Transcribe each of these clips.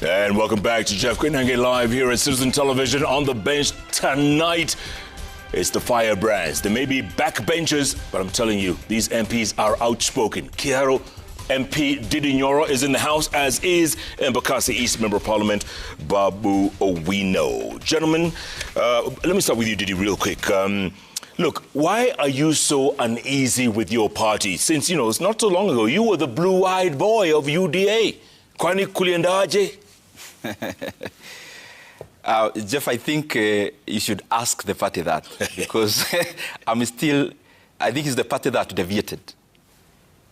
And welcome back to Jeff Koinange live here at Citizen Television. On the bench tonight, it's the firebrands. They may be backbenchers, but I'm telling you, these MPs are outspoken. Kiaro MP Ndindi Nyoro is in the house, as is Embakasi East Member of Parliament Babu Owino. Gentlemen, let me start with you, Ndindi, real quick. Look, why are you so uneasy with your party? Since, it's not so long ago, you were the blue-eyed boy of UDA. Kwani kuliendaje? Jeff, I think you should ask the party that, because I think it's the party that deviated.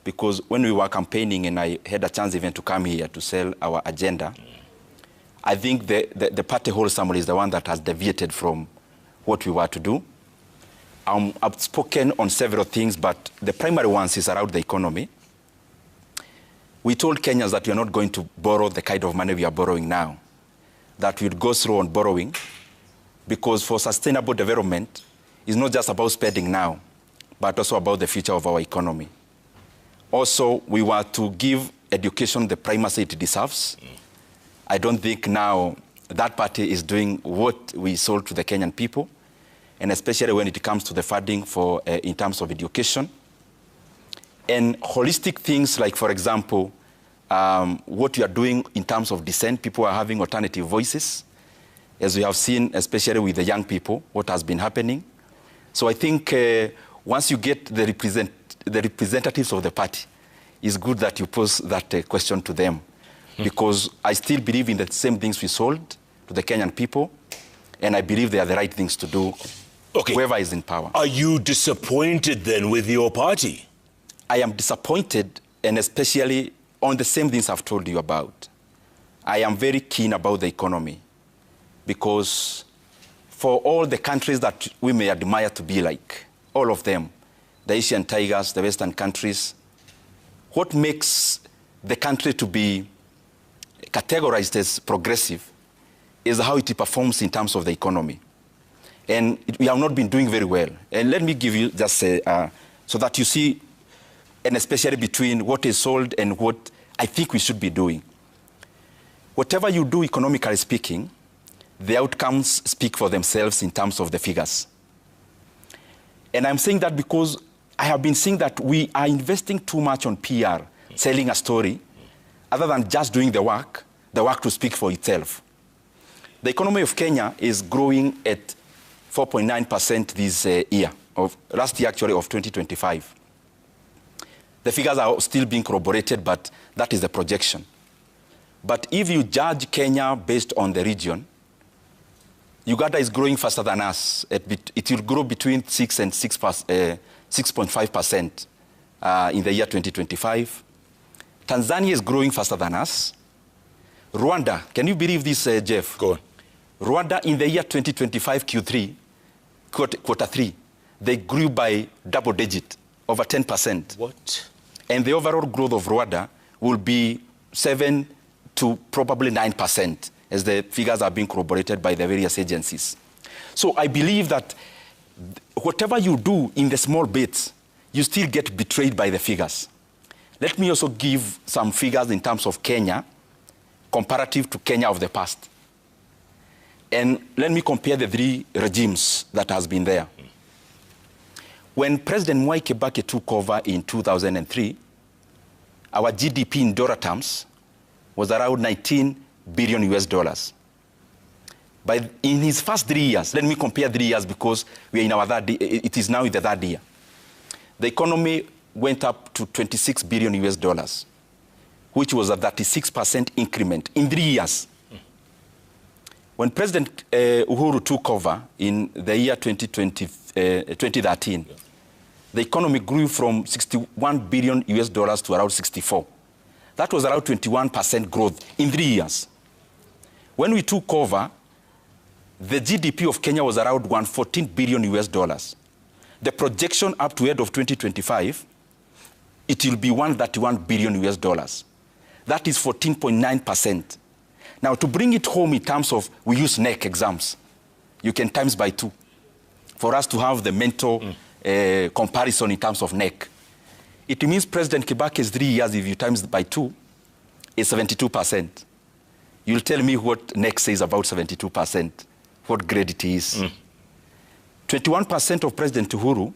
Because when we were campaigning and I had a chance even to come here to sell our agenda, I think the party wholesomely is the one that has deviated from what we were to do. I've spoken on several things, but the primary ones is around the economy. We told Kenyans that we are not going to borrow the kind of money we are borrowing now, that we'd go through on borrowing, because for sustainable development, it's not just about spending now, but also about the future of our economy. Also, we were to give education the primacy it deserves. I don't think now that party is doing what we sold to the Kenyan people, and especially when it comes to the funding for in terms of education. And holistic things like, for example, what we are doing in terms of dissent. People are having alternative voices, as we have seen, especially with the young people, what has been happening. So I think once you get the representatives of the party, it's good that you pose that question to them, because I still believe in the same things we sold to the Kenyan people, and I believe they are the right things to do, whoever is in power. Are you disappointed then with your party? I am disappointed, and especially on the same things I've told you about. I am very keen about the economy, because for all the countries that we may admire to be like, all of them, the Asian tigers, the Western countries, what makes the country to be categorized as progressive is how it performs in terms of the economy. And we have not been doing very well. And let me give you just so that you see, and especially between what is sold and what I think we should be doing. Whatever you do economically speaking, the outcomes speak for themselves in terms of the figures. And I'm saying that because I have been seeing that we are investing too much on PR, selling a story, other than just doing the work to speak for itself. The economy of Kenya is growing at 4.9% this year, last year actually of 2025. The figures are still being corroborated, but that is the projection. But if you judge Kenya based on the region, Uganda is growing faster than us. It will grow between 6 and 6.5% in the year 2025. Tanzania is growing faster than us. Rwanda, can you believe this, Jeff? Go on. Rwanda in the year 2025 Q3, quarter 3, they grew by double digit, over 10%. What? And the overall growth of Rwanda will be 7 to probably 9%, as the figures are being corroborated by the various agencies. So I believe that whatever you do in the small bits, you still get betrayed by the figures. Let me also give some figures in terms of Kenya, comparative to Kenya of the past. And let me compare the three regimes that has been there. When President Mwai Kibaki took over in 2003, our GDP in dollar terms was around $19 billion US. In his first 3 years, let me compare 3 years because we are in our third, it is now in the third year. The economy went up to $26 billion US, which was a 36% increment in 3 years. When President Uhuru took over in the year 2013, the economy grew from $61 billion US to around 64. That was around 21% growth in 3 years. When we took over, the GDP of Kenya was around $114 billion US. The projection up to end of 2025, it will be $131 billion US. That is 14.9%. Now, to bring it home in terms of, we use NEC exams. You can times by 2 for us to have the mental comparison in terms of NEC. It means President Kibaki's 3 years, if you times by 2, is 72%. You'll tell me what next says about 72%, what grade it is. 21% of President Uhuru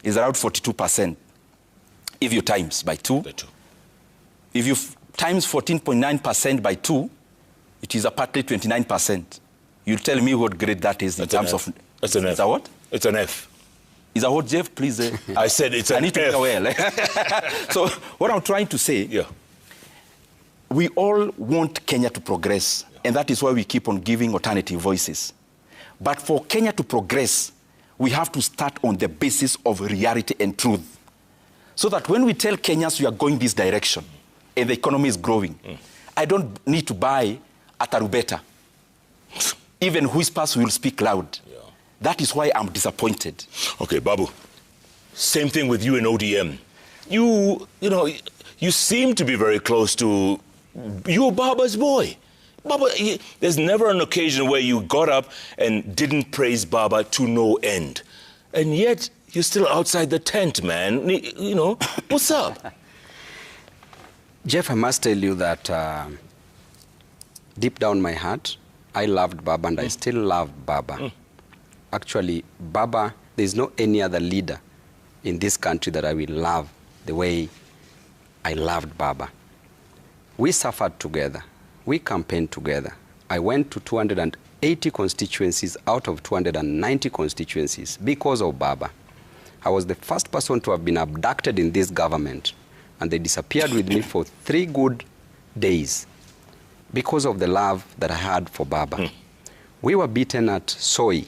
is around 42%. If you times by 2, if you times 14.9% by 2, it is apparently 29%. You'll tell me what grade that is in terms of... That's an F. Is that what? It's an F. Is that what, Jeff? Please. I said it's an I need to F. know well. So what I'm trying to say, we all want Kenya to progress, and that is why we keep on giving alternative voices. But for Kenya to progress, we have to start on the basis of reality and truth. So that when we tell Kenyans we are going this direction, and the economy is growing, I don't need to buy a tarubeta. Even whispers will speak loud. That is why I'm disappointed. Okay, Babu, same thing with you and ODM. You know, you seem to be very close to... You're Baba's boy. Baba, there's never an occasion where you got up and didn't praise Baba to no end. And yet, you're still outside the tent, man. You know, what's up? Jeff, I must tell you that deep down my heart, I loved Baba and I still love Baba. Actually, Baba, there's no any other leader in this country that I will love the way I loved Baba. We suffered together. We campaigned together. I went to 280 constituencies out of 290 constituencies because of Baba. I was the first person to have been abducted in this government, and they disappeared with me for 3 good days because of the love that I had for Baba. We were beaten at Soi,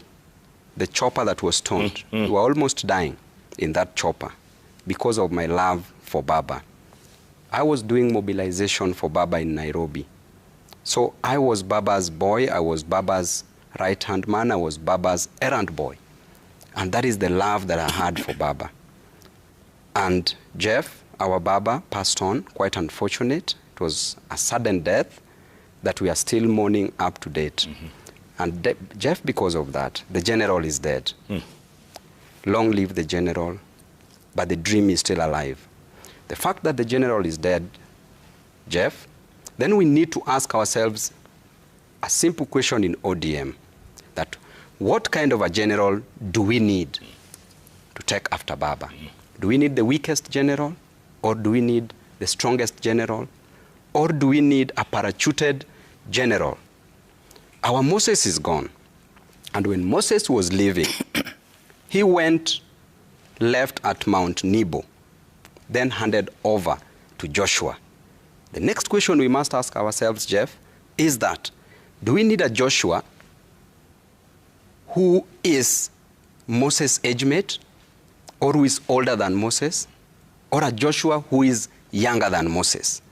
the chopper that was stoned. We were almost dying in that chopper because of my love for Baba. I was doing mobilization for Baba in Nairobi. So I was Baba's boy, I was Baba's right-hand man, I was Baba's errand boy. And that is the love that I had for Baba. And Jeff, our Baba, passed on, quite unfortunate. It was a sudden death that we are still mourning up to date. And Jeff, because of that, the general is dead. Long live the general, but the dream is still alive. The fact that the general is dead, Jeff, then we need to ask ourselves a simple question in ODM, that what kind of a general do we need to take after Baba? Do we need the weakest general, or do we need the strongest general, or do we need a parachuted general? Our Moses is gone, and when Moses was leaving, he left at Mount Nebo, then handed over to Joshua. The next question we must ask ourselves, Jeff, is that, do we need a Joshua who is Moses' age mate, or who is older than Moses, or a Joshua who is younger than Moses?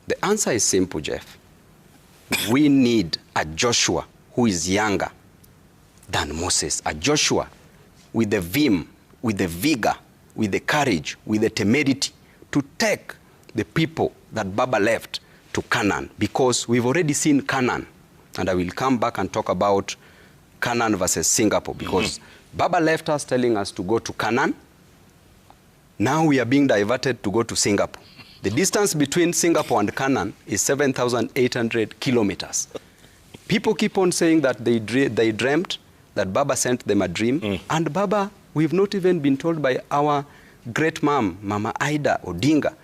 The answer is simple, Jeff. We need a Joshua who is younger than Moses, a Joshua with the vim, with the vigor, with the courage, with the temerity to take the people that Baba left to Canaan, because we've already seen Canaan. And I will come back and talk about Canaan versus Singapore, because Baba left us telling us to go to Canaan. Now we are being diverted to go to Singapore. The distance between Singapore and Canaan is 7,800 kilometers. People keep on saying that they dreamt, that Baba sent them a dream. And Baba, we've not even been told by our great mom, Mama Ida Odinga,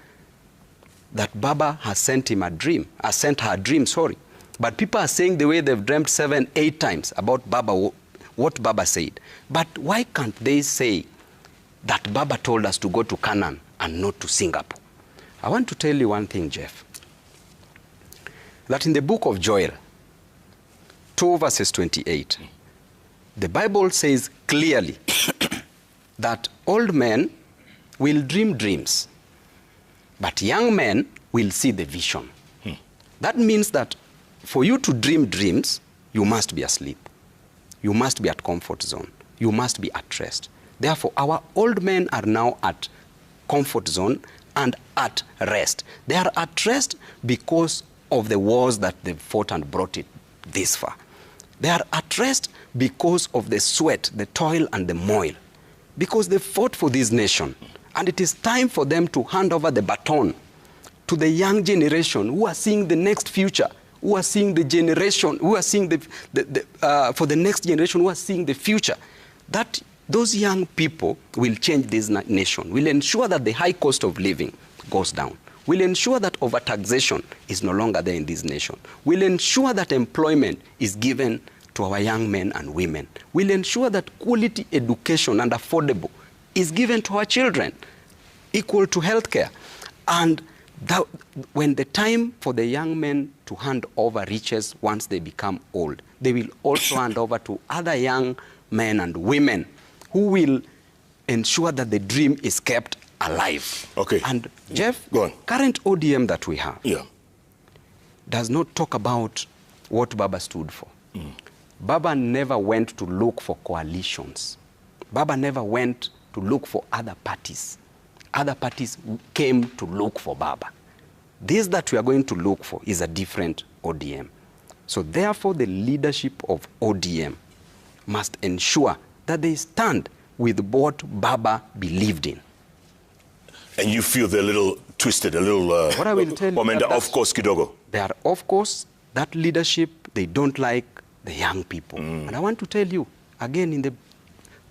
that Baba has sent him a dream, sent her a dream, sorry. But people are saying the way they've dreamt 7, 8 times about Baba, what Baba said. But why can't they say that Baba told us to go to Canaan and not to Singapore? I want to tell you one thing, Jeff, that in the book of Joel, 2 verses 28, the Bible says clearly that old men will dream dreams, but young men will see the vision. That means that for you to dream dreams, you must be asleep. You must be at comfort zone. You must be at rest. Therefore, our old men are now at comfort zone and at rest. They are at rest because of the wars that they fought and brought it this far. They are at rest because of the sweat, the toil, and the moil. Because they fought for this nation. And it is time for them to hand over the baton to the young generation who are seeing the next future who are seeing the generation, who are seeing for the next generation, who are seeing the future, that those young people will change this nation, will ensure that the high cost of living goes down, will ensure that overtaxation is no longer there in this nation, will ensure that employment is given to our young men and women, will ensure that quality education and affordable is given to our children, equal to healthcare. And that, when the time for the young men to hand over riches once they become old, they will also hand over to other young men and women who will ensure that the dream is kept alive. Okay. And Jeff, go on. Current ODM that we have yeah. does not talk about what Baba stood for. Baba never went to look for coalitions. Baba never went to look for other parties. Other parties came to look for Baba. This that we are going to look for is a different ODM. So therefore, the leadership of ODM must ensure that they stand with what Baba believed in. And you feel they're a little twisted, a little... what I will tell you... Off course, kidogo. They are off course. That leadership, they don't like the young people. And I want to tell you, again, in the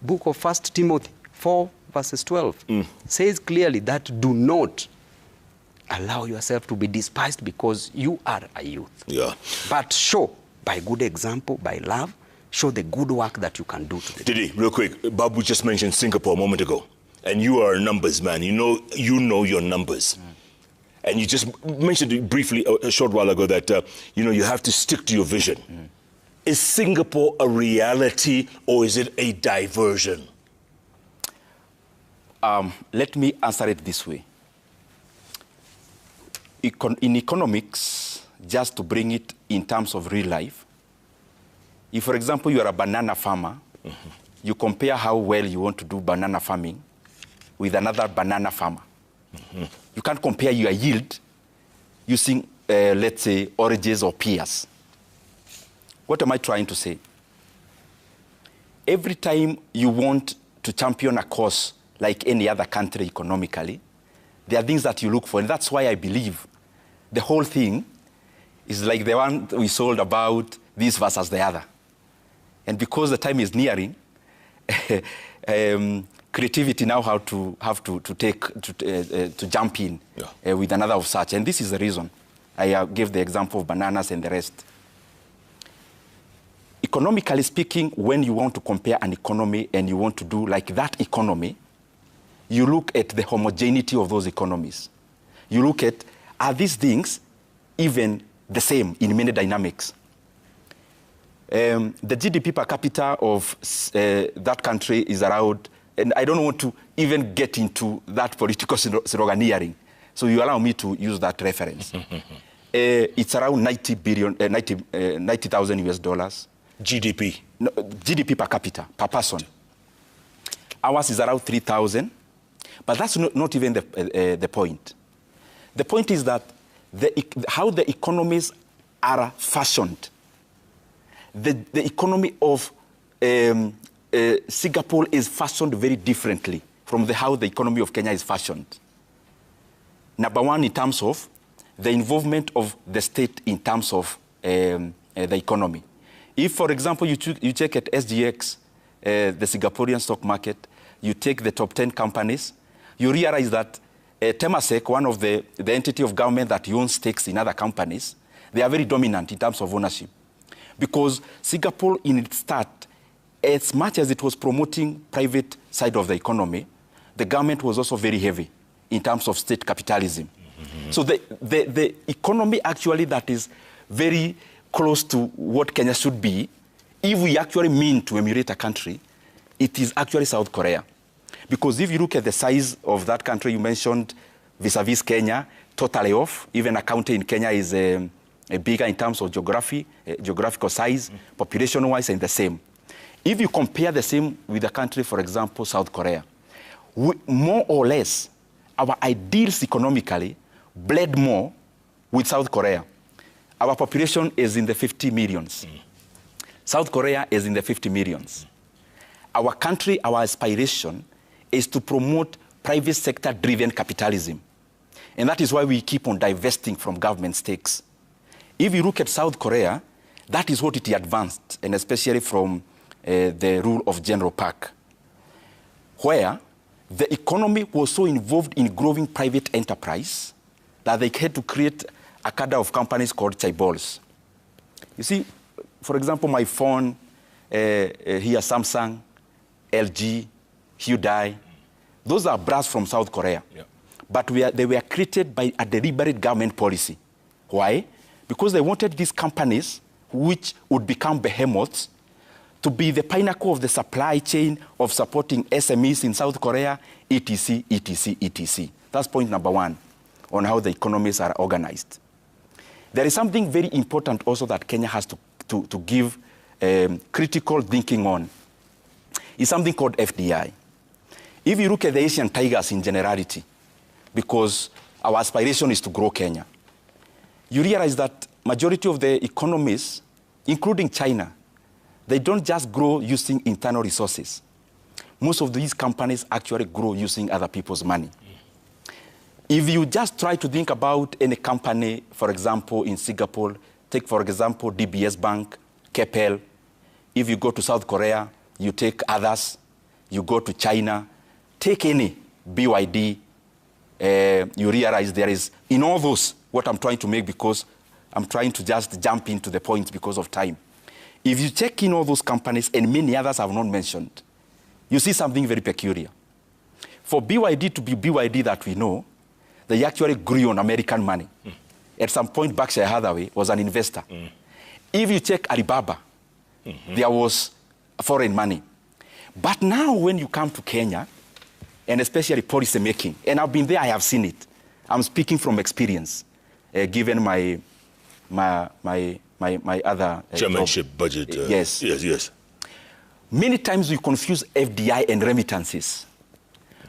book of 1 Timothy 4, verses 12, says clearly that do not allow yourself to be despised because you are a youth. Yeah. But show, by good example, by love, show the good work that you can do to the Didi, real quick, Babu just mentioned Singapore a moment ago. And you are a numbers man. You know your numbers. And you just mentioned it briefly a short while ago that, you have to stick to your vision. Is Singapore a reality or is it a diversion? Let me answer it this way. In economics, just to bring it in terms of real life, if, for example, you are a banana farmer, you compare how well you want to do banana farming with another banana farmer. You can't compare your yield using, let's say, oranges or pears. What am I trying to say? Every time you want to champion a cause like any other country economically, there are things that you look for. And that's why I believe the whole thing is like the one we sold about this versus the other. And because the time is nearing, creativity now have to jump in with another of such. And this is the reason I gave the example of bananas and the rest. Economically speaking, when you want to compare an economy and you want to do like that economy, you look at the homogeneity of those economies. You look at, are these things even the same in many dynamics? The GDP per capita of that country is around, and I don't want to even get into that political sloganeering, so you allow me to use that reference. It's around 90,000 US dollars. GDP? No, GDP per capita, per person. Ours is around 3,000, but that's not even the point. The point is that how the economies are fashioned. The economy of Singapore is fashioned very differently from how the economy of Kenya is fashioned. Number one, in terms of the involvement of the state in terms of the economy. If, for example, you check at SGX, the Singaporean stock market, you take the top 10 companies, you realize that Temasek, one of the entity of government that owns stakes in other companies, they are very dominant in terms of ownership. Because Singapore, in its start, as much as it was promoting private side of the economy, the government was also very heavy in terms of state capitalism. So the economy actually that is very close to what Kenya should be, if we actually mean to emulate a country, it is actually South Korea. Because if you look at the size of that country you mentioned vis-a-vis Kenya, totally off. Even a county in Kenya is bigger in terms of geographical size, population-wise, and the same. If you compare the same with a country, for example, South Korea, more or less, our ideals economically bled more with South Korea. Our population is in the 50 millions. South Korea is in the 50 millions. Our country, our aspiration is to promote private sector-driven capitalism. And that is why we keep on divesting from government stakes. If you look at South Korea, that is what it advanced, and especially from the rule of General Park, where the economy was so involved in growing private enterprise that they had to create a cadre of companies called chaebols. You see, for example, my phone, here Samsung, LG, Hyundai, those are brands from South Korea. Yeah. But they were created by a deliberate government policy. Why? Because they wanted these companies, which would become behemoths, to be the pinnacle of the supply chain of supporting SMEs in South Korea, etc., etc., etc. That's point number one on how the economies are organized. There is something very important also that Kenya has to give critical thinking on. It's something called FDI. If you look at the Asian tigers in generality, because our aspiration is to grow Kenya, you realize that majority of the economies, including China, they don't just grow using internal resources. Most of these companies actually grow using other people's money. If you just try to think about any company, for example, in Singapore, take, for example, DBS Bank, JKL. If you go to South Korea, you take others. You go to China, take any BYD. You realize there is, in all those, what I'm trying to make, because I'm trying to just jump into the point because of time. If you check in all those companies, and many others have not mentioned, you see something very peculiar. For BYD to be BYD that we know, they actually grew on American money. At some point, Berkshire Hathaway was an investor. If you check Alibaba, there was foreign money. But now when you come to Kenya, and especially policy making, and I've been there, I have seen it. I'm speaking from experience, given my other chairmanship budget. Yes. Yes. Many times we confuse FDI and remittances.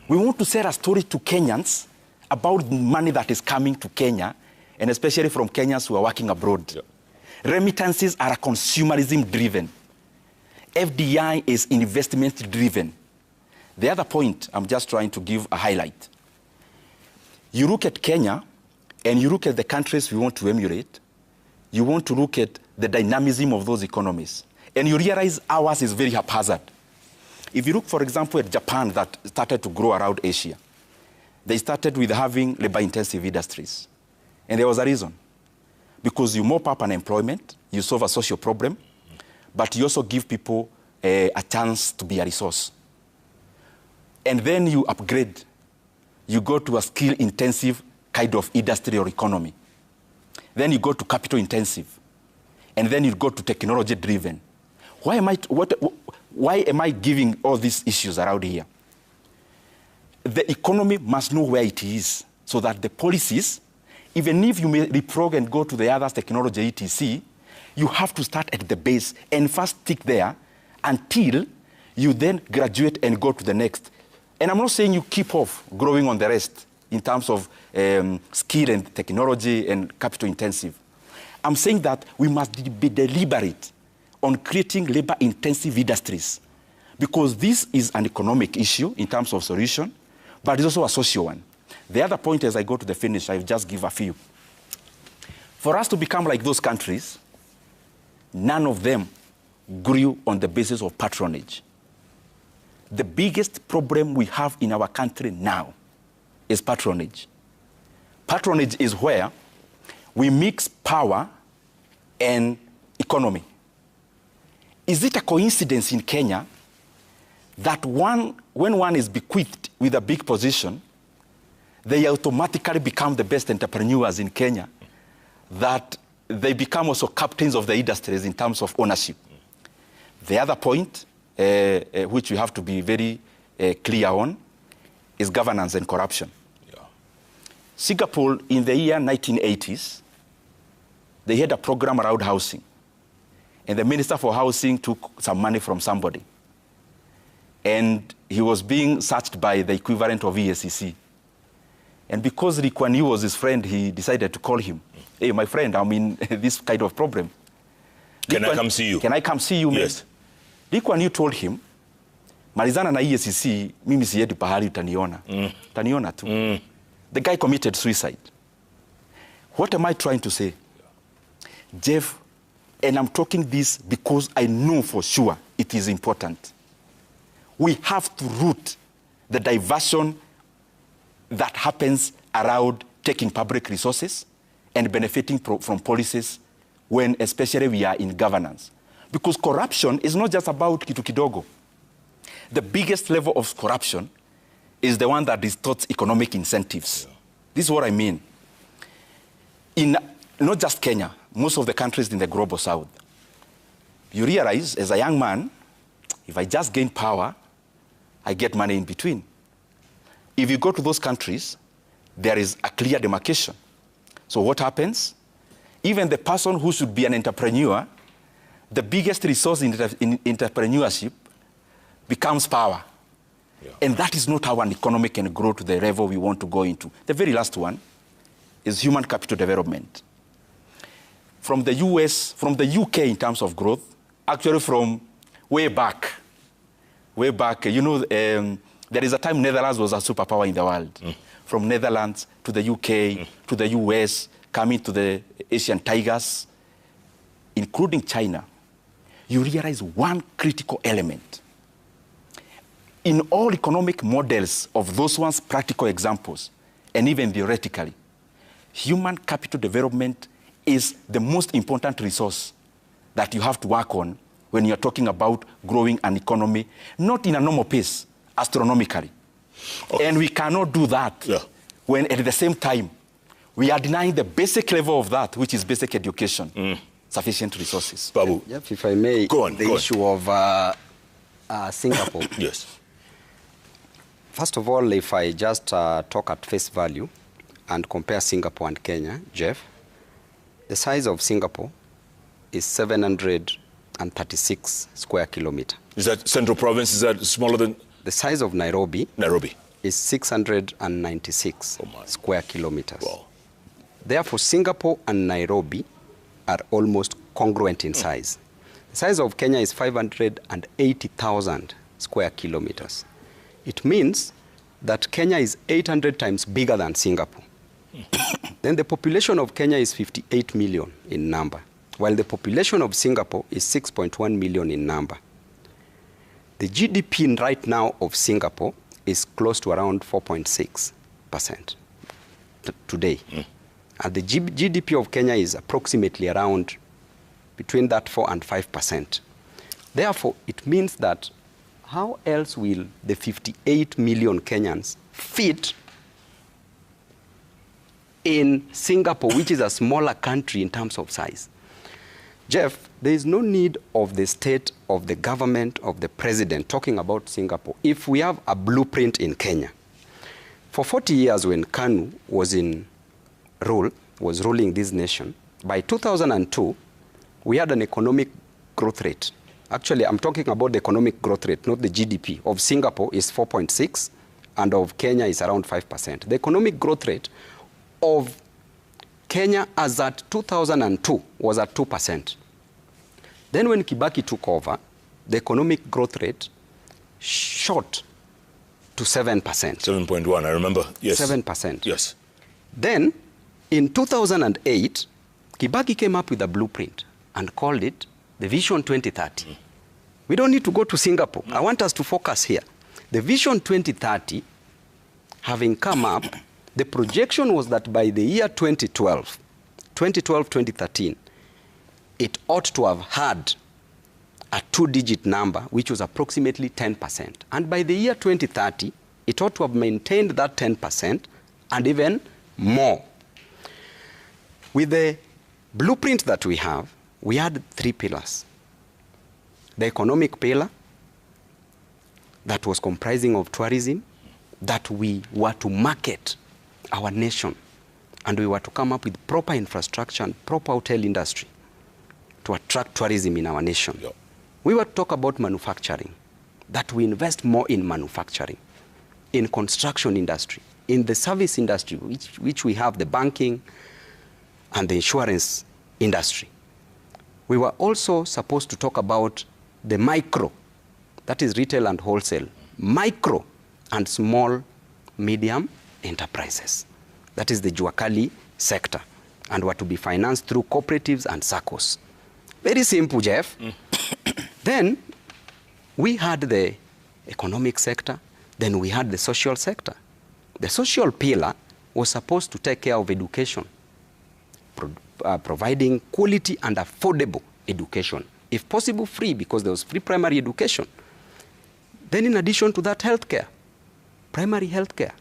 We want to sell a story to Kenyans about money that is coming to Kenya, and especially from Kenyans who are working abroad. Yeah. Remittances are consumerism-driven. FDI is investment-driven. The other point, I'm just trying to give a highlight. You look at Kenya, and you look at the countries we want to emulate, you want to look at the dynamism of those economies, and you realize ours is very haphazard. If you look, for example, at Japan that started to grow around Asia, they started with having labor-intensive industries. And there was a reason. Because you mop up unemployment, you solve a social problem, but you also give people a chance to be a resource. And then you upgrade. You go to a skill-intensive kind of industrial economy. Then you go to capital-intensive. And then you go to technology-driven. Why am I giving all these issues around here? The economy must know where it is, so that the policies, even if you may leapfrog and go to the other technology, etc., you have to start at the base and first stick there until you then graduate and go to the next. And I'm not saying you keep off growing on the rest in terms of skill and technology and capital intensive. I'm saying that we must be deliberate on creating labor-intensive industries, because this is an economic issue in terms of solution, but it's also a social one. The other point, as I go to the finish, I'll just give a few. For us to become like those countries, none of them grew on the basis of patronage. The biggest problem we have in our country now is patronage. Patronage is where we mix power and economy. Is it a coincidence in Kenya that when one is bequeathed with a big position, they automatically become the best entrepreneurs in Kenya, that they become also captains of the industries in terms of ownership? The other point, which we have to be very clear on, is governance and corruption. Yeah. Singapore, in the year 1980s, they had a program around housing. And the Minister for Housing took some money from somebody. And he was being searched by the equivalent of EACC. And because Lee Kuan Yew was his friend, he decided to call him. Hey, my friend, I'm in this kind of problem. Can I come see you? Can I come see you, yes. Lee Kuan Yew told him, malizana na EACC, mimi siendi pahali utaniona. Utaniona tu. The guy committed suicide. What am I trying to say? Jeff, and I'm talking this because I know for sure it is important. We have to root the diversion that happens around taking public resources and benefiting from policies when especially we are in governance. Because corruption is not just about kitu kidogo. The biggest level of corruption is the one that distorts economic incentives. Yeah. This is what I mean. In not just Kenya, most of the countries in the global south, you realize as a young man, if I just gain power, I get money in between. If you go to those countries, there is a clear demarcation. So what happens? Even the person who should be an entrepreneur, the biggest resource in entrepreneurship becomes power. Yeah. And that is not how an economy can grow to the level we want to go into. The very last one is human capital development. From the US, from the UK in terms of growth, actually from way back, you know, there is a time Netherlands was a superpower in the world. Mm. From Netherlands to the UK, to the US, coming to the Asian tigers, including China, you realize one critical element. In all economic models of those ones, practical examples, and even theoretically, human capital development is the most important resource that you have to work on when you're talking about growing an economy, not in a normal pace, astronomically. Okay. And we cannot do that when at the same time we are denying the basic level of that, which is basic education, sufficient resources. Babu. Jeff, if I may, go on, the issue of Singapore. Yes. First of all, if I just talk at face value and compare Singapore and Kenya, Jeff, the size of Singapore is 736 square kilometers. Is that central province? Is that smaller than? The size of Nairobi is 696 square kilometers. Wow. Therefore, Singapore and Nairobi are almost congruent in size. The size of Kenya is 580,000 square kilometers. It means that Kenya is 800 times bigger than Singapore. Then the population of Kenya is 58 million in number, while the population of Singapore is 6.1 million in number. The GDP right now of Singapore is close to around 4.6% today. And the GDP of Kenya is approximately around between that 4 and 5%. Therefore, it means that how else will the 58 million Kenyans fit in Singapore, which is a smaller country in terms of size? Jeff, there is no need of the state, of the government, of the president talking about Singapore if we have a blueprint in Kenya. For 40 years when KANU was ruling this nation, by 2002, we had an economic growth rate. Actually, I'm talking about the economic growth rate, not the GDP. Of Singapore is 4.6, and of Kenya is around 5%. The economic growth rate of Kenya as at 2002 was at 2%. Then when Kibaki took over, the economic growth rate shot to 7%. 7.1, I remember. Yes. 7%. Yes. Then, in 2008, Kibaki came up with a blueprint and called it the Vision 2030. We don't need to go to Singapore. I want us to focus here. The Vision 2030, having come up, the projection was that by the year 2013, it ought to have had a two-digit number, which was approximately 10%. And by the year 2030, it ought to have maintained that 10% and even more. With the blueprint that we have, we had 3 pillars. The economic pillar, that was comprising of tourism, that we were to market our nation, and we were to come up with proper infrastructure and proper hotel industry to attract tourism in our nation. Yep. We were to talk about manufacturing, that we invest more in manufacturing, in construction industry, in the service industry, which we have the banking and the insurance industry. We were also supposed to talk about the micro, that is retail and wholesale, micro and small, medium enterprises. That is the Juakali sector. and were to be financed through cooperatives and SACCOs. Very simple, Jeff. Then we had the economic sector, then we had the social sector. The social pillar was supposed to take care of education, providing quality and affordable education, if possible free, because there was free primary education. Then in addition to that, healthcare, primary healthcare,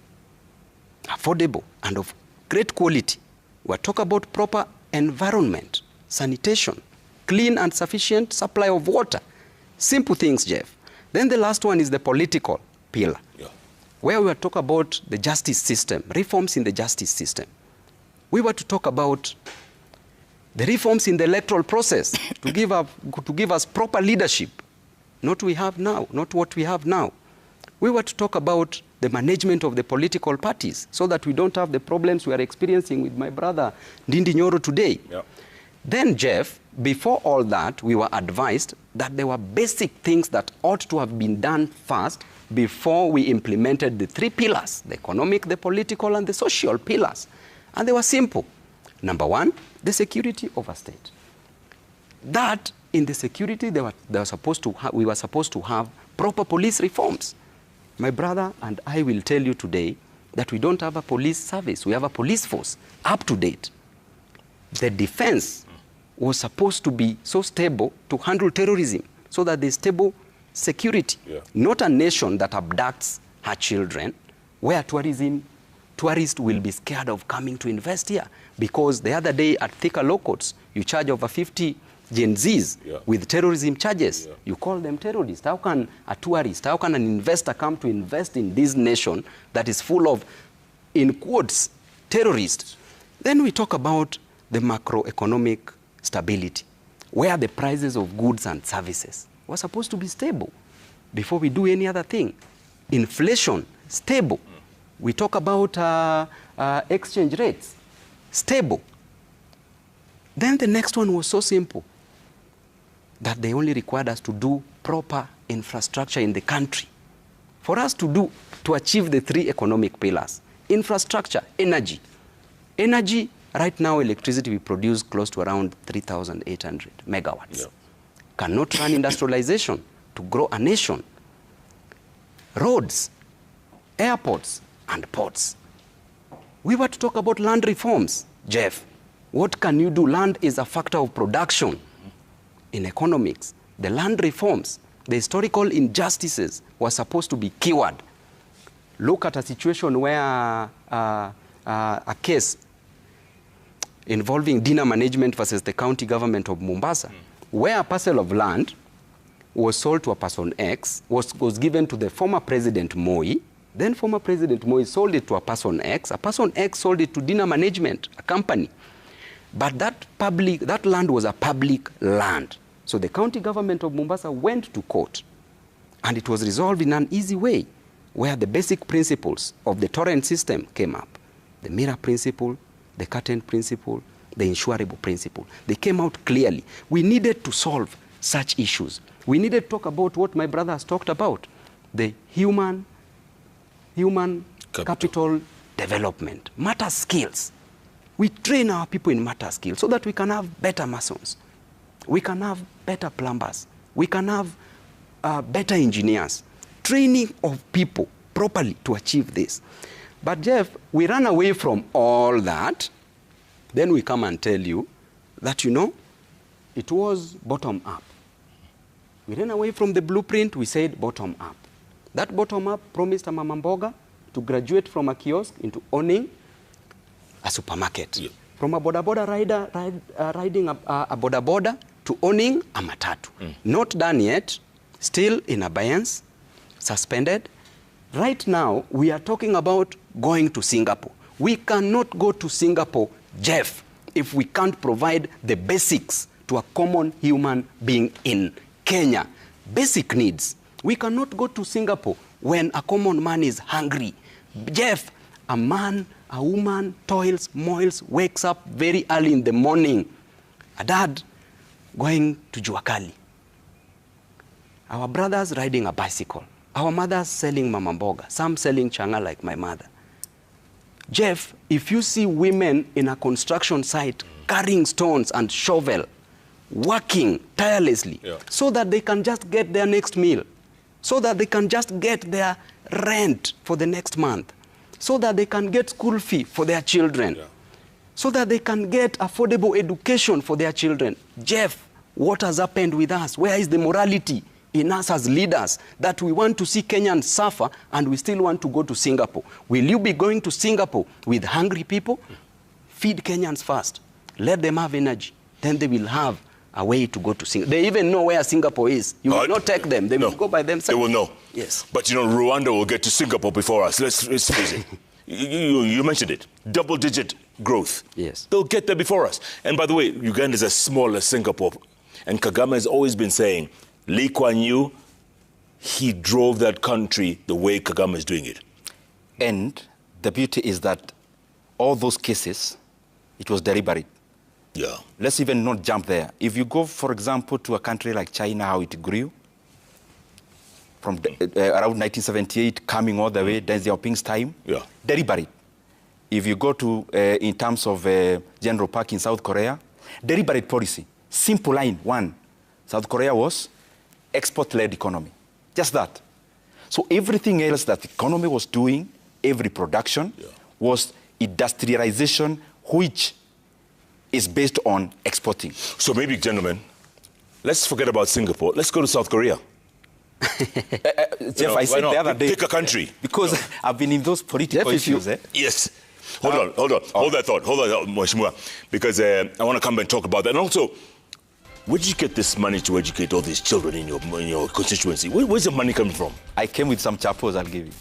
affordable and of great quality. We're talking about proper environment, sanitation, clean and sufficient supply of water. Simple things, Jeff. Then the last one is the political pillar, where we were talking about the justice system, reforms in the justice system. We were to talk about the reforms in the electoral process to give us proper leadership, not what we have now. We were to talk about the management of the political parties so that we don't have the problems we are experiencing with my brother Ndindi Nyoro today. Then, Jeff, before all that, we were advised that there were basic things that ought to have been done first before we implemented the three pillars, the economic, the political, and the social pillars. And they were simple. Number one, the security of a state. That, in the security, we were supposed to have proper police reforms. My brother and I will tell you today that we don't have a police service. We have a police force, up to date. The defense was supposed to be so stable to handle terrorism, so that there's stable security. Not a nation that abducts her children, where tourists will be scared of coming to invest here. Because the other day at Thika Law Courts, you charge over 50 Gen Zs with terrorism charges. You call them terrorists. How can a tourist, how can an investor come to invest in this nation that is full of, in quotes, terrorists? Then we talk about the macroeconomic stability, where the prices of goods and services were supposed to be stable before we do any other thing. Inflation, stable. We talk about exchange rates, stable. Then the next one was so simple that they only required us to do proper infrastructure in the country. For us to achieve the three economic pillars: infrastructure, energy. Energy, right now, electricity we produce close to around 3,800 megawatts. Cannot run industrialization to grow a nation. Roads, airports, and ports. We were to talk about land reforms, Jeff. What can you do? Land is a factor of production in economics. The land reforms, the historical injustices were supposed to be cured. Look at a situation where a case involving dinner management versus the county government of Mombasa, where a parcel of land was sold to a person X, was given to the former President Moi. Then former President Moi sold it to a person X. A person X sold it to dinner management, a company. But that land was a public land. So the county government of Mombasa went to court. And it was resolved in an easy way, where the basic principles of the torrent system came up. The mirror principle, the curtain principle, the insurable principle. They came out clearly. We needed to solve such issues. We needed to talk about what my brother has talked about, the human capital development, matter skills. We train our people in matter skills so that we can have better masons. We can have better plumbers. We can have better engineers. Training of people properly to achieve this. But Jeff, we run away from all that. Then we come and tell you that, it was bottom up. We ran away from the blueprint, we said bottom up. That bottom up promised a mama mboga to graduate from a kiosk into owning a supermarket. From a boda rider riding a boda to owning a matatu. Not done yet, still in abeyance, suspended. Right now, we are talking about going to Singapore. We cannot go to Singapore, Jeff, if we can't provide the basics to a common human being in Kenya. Basic needs. We cannot go to Singapore when a common man is hungry. Jeff, a man, a woman toils, moils, wakes up very early in the morning. A dad going to Juakali. Our brothers riding a bicycle. Our mothers selling mama mboga. Some selling changa like my mother. Jeff, if you see women in a construction site carrying stones and shovel, working tirelessly, so that they can just get their next meal, so that they can just get their rent for the next month, so that they can get school fee for their children, so that they can get affordable education for their children. Jeff, what has happened with us? Where is the morality in us as leaders that we want to see Kenyans suffer and we still want to go to Singapore? Will you be going to Singapore with hungry people? Feed Kenyans first. Let them have energy. Then they will have a way to go to Singapore. They even know where Singapore is. You will not take them. They will go by themselves. They will know. Yes. But, you know, Rwanda will get to Singapore before us. Let's face it. You mentioned it. Double-digit growth. Yes. They'll get there before us. And by the way, Uganda is as small as Singapore. And Kagame has always been saying, Lee Kuan Yew, he drove that country the way Kagame is doing it. And the beauty is that all those cases, it was deliberate. Yeah. Let's even not jump there. If you go, for example, to a country like China, how it grew, from around 1978, coming all the way, Deng Xiaoping's time, deliberate. If you go to, in terms of General Park in South Korea, deliberate policy. Simple line, one. South Korea was export-led economy. Just that. So everything else that the economy was doing, every production, was industrialization, which is based on exporting. So maybe, gentlemen, let's forget about Singapore. Let's go to South Korea. Jeff, I said the other day. Pick a country. Because I've been in those political issues. Yes. Hold on. Hold that thought, Mheshimiwa. Because I want to come and talk about that. And also, where did you get this money to educate all these children in your constituency? Where's the money coming from? I came with some chapos, I'll give you.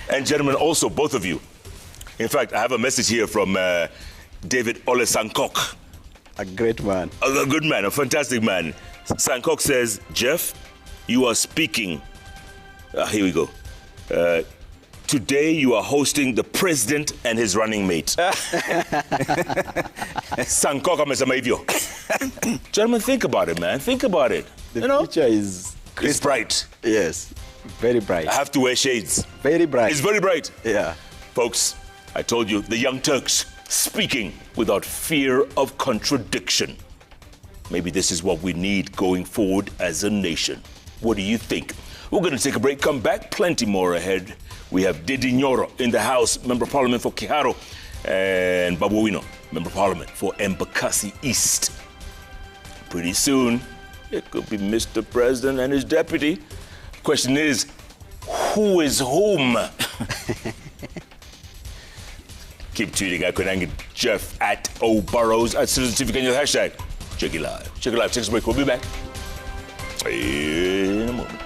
And gentlemen, also, both of you. In fact, I have a message here from David Ole Sankok. A great man. A good man, a fantastic man. Sankok says, Jeff, you are speaking. Here we go. Today you are hosting the president and his running mate. Sankok amesema hivyo. Gentlemen, think about it, man. Think about it. The future is It's bright. Yes, very bright. I have to wear shades. Very bright. It's very bright. Yeah. Folks, I told you, the Young Turks speaking without fear of contradiction. Maybe this is what we need going forward as a nation. What do you think? We're going to take a break, come back, plenty more ahead. We have Ndindi Nyoro in the House, Member of Parliament for Kiharo, and Babu Owino, Member of Parliament for Embakasi East. Pretty soon, it could be Mr. President and his deputy. Question is, who is whom? Keep tweeting at Koinange, Jeff at O'Burrows, at Citizen TV Kenya, hashtag Check It Live. Check It Live, take a break, we'll be back in a moment.